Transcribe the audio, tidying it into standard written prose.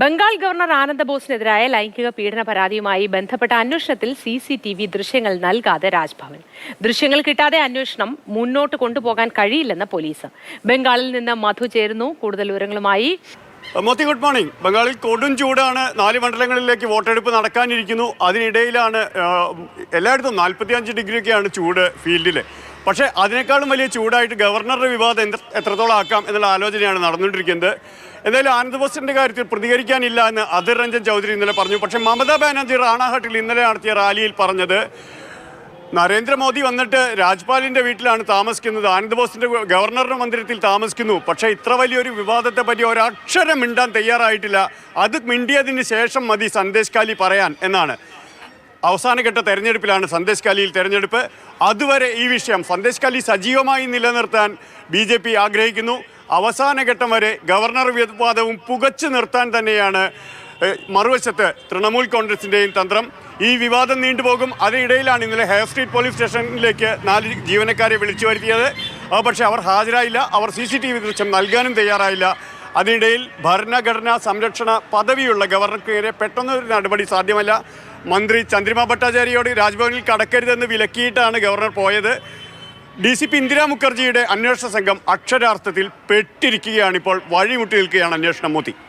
Bengal governor ആനന്ദ ബോസിനെതിരായ ലൈംഗിക പീഡന പരാതിയുമായി ബന്ധപ്പെട്ട അന്വേഷണത്തിൽ CCTV ദൃശ്യങ്ങൾ നൽകാതെ രാജ്ഭവൻ. ദൃശ്യങ്ങൾ കിട്ടാതെ അന്വേഷണം മുന്നോട്ട് കൊണ്ടുപോകാൻ കഴിയില്ലെന്ന് പോലീസ്. ബംഗാളിൽ നിന്ന് മധു ചേരുന്നു. കൂടുതൽ വിവരങ്ങളുമായി. Moti, good morning. ബംഗാളിൽ കൊടും ചൂടാണ്. 4 മണ്ഡലങ്ങളിലേക്ക് വോട്ടെടുപ്പ് നടക്കാനിരിക്കുന്നു. അതിനിടയിലാണ് എല്ലായിടത്തും 45 ഡിഗ്രിയൊക്കെയാണ് ചൂട് ഫീൽഡിൽ. പക്ഷേ അതിനേക്കാളും വലിയ ചൂടായിട്ട് ഗവർണറുടെ വിവാദം എത്രത്തോളം ആക്കാം എന്നുള്ള ആലോചനയാണ് നടന്നുകൊണ്ടിരിക്കുന്നത്. എന്തായാലും ആനന്ദ് ബോസിന്റെ കാര്യത്തിൽ പ്രതികരിക്കാനില്ല എന്ന് അധിർ രഞ്ജൻ ചൗധരി ഇന്നലെ പറഞ്ഞു. പക്ഷേ മമതാ ബാനർജി റാണാഘട്ടിൽ ഇന്നലെ നടത്തിയ റാലിയിൽ പറഞ്ഞത് നരേന്ദ്രമോദി വന്നിട്ട് രാജ്പാലിന്റെ വീട്ടിലാണ് താമസിക്കുന്നത്, ആനന്ദ് ബോസിന്റെ ഗവർണറുടെ മന്ദിരത്തിൽ താമസിക്കുന്നു. പക്ഷേ ഇത്ര വലിയൊരു വിവാദത്തെ പറ്റി ഒരക്ഷരം മിണ്ടാൻ തയ്യാറായിട്ടില്ല. അത് മിണ്ടിയതിന് ശേഷം മതി സന്ദേശ് കാലി പറയാൻ എന്നാണ്. അവസാനഘട്ട തെരഞ്ഞെടുപ്പിലാണ് സന്ദേശ് കാലിയിൽ തെരഞ്ഞെടുപ്പ്. അതുവരെ ഈ വിഷയം സന്ദേശ് കാലി സജീവമായി നിലനിർത്താൻ BJP ആഗ്രഹിക്കുന്നു. അവസാനഘട്ടം വരെ ഗവർണർ വിവാദവും പുകച്ചു നിർത്താൻ തന്നെയാണ് മറുവശത്ത് തൃണമൂൽ കോൺഗ്രസിൻ്റെയും തന്ത്രം. ഈ വിവാദം നീണ്ടുപോകും. അതിനിടയിലാണ് ഇന്നലെ ഹെയർ സ്ട്രീറ്റ് പോലീസ് സ്റ്റേഷനിലേക്ക് 4 ജീവനക്കാരെ വിളിച്ചു വരുത്തിയത്. പക്ഷേ അവർ ഹാജരായില്ല. അവർ CCTV ദൃശ്യം നൽകാനും തയ്യാറായില്ല. അതിനിടയിൽ ഭരണഘടനാ സംരക്ഷണ പദവിയുള്ള ഗവർണർക്കെതിരെ പെട്ടെന്നൊരു നടപടി സാധ്യമല്ല. മന്ത്രി ചന്ദ്രിമ ഭട്ടാചാര്യയോട് രാജ്ഭവനിൽ കടക്കരുതെന്ന് വിലക്കിയിട്ടാണ് ഗവർണർ പോയത്. DCP ഇന്ദിരാ മുഖർജിയുടെ അന്വേഷണ സംഘം അക്ഷരാർത്ഥത്തിൽ പെട്ടിരിക്കുകയാണിപ്പോൾ. വഴിമുട്ടി നിൽക്കുകയാണ് അന്വേഷണം. മോത്തി.